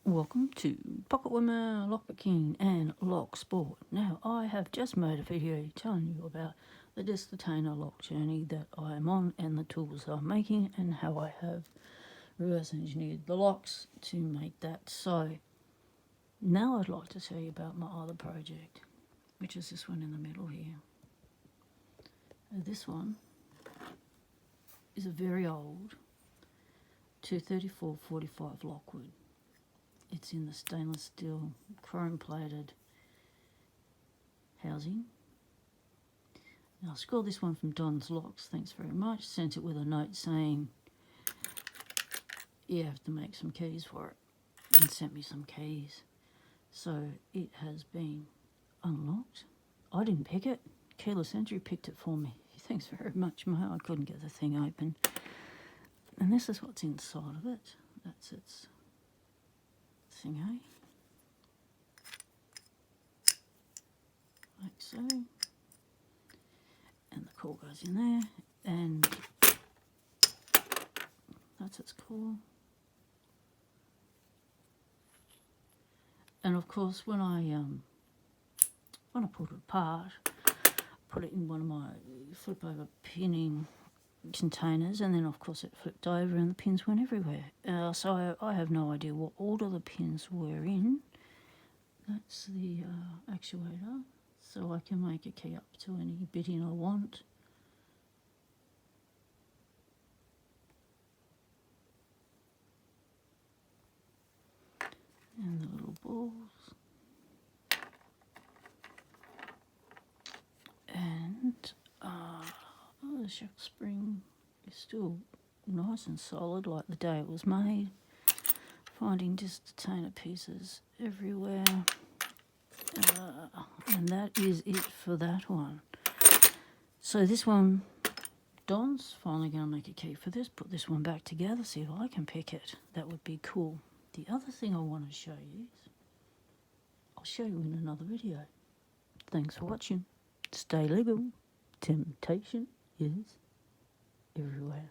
Welcome to Pocket Women, Lockpicking and Lock Sport. Now, I have just made a video telling you about the disc-detainer lock journey that I am on and the tools I'm making and how I have reverse engineered the locks to make that. So, now I'd like to tell you about my other project, which is this one in the middle here. This is a very old 234-45 Lockwood. It's in the stainless steel chrome plated housing. Now I scored this one from Don's Locks, thanks very much. Sent it with a note saying you have to make some keys for it, and sent me some keys. So it has been unlocked. I didn't pick it. Keyless Entry picked it for me. Thanks very much, mate. I couldn't get the thing open. And this is what's inside of it. That's its thingy. Like so. And the core goes in there, and that's its core. And of course, when I pulled it apart, put it in one of my flip over pinning containers, and then of course it flipped over and the pins went everywhere. So I have no idea what order the pins were in. That's the actuator, so I can make a key up to any bitting I want. And the little balls. And the shock spring is still nice and solid like the day it was made. Finding disc-detainer pieces everywhere. And that is it for that one. So this one, Don's finally going to make a key for this, put this one back together, see if I can pick it. That would be cool. The other thing I want to show you is, I'll show you in another video. Thanks for watching. Stay legal. Temptation is everywhere.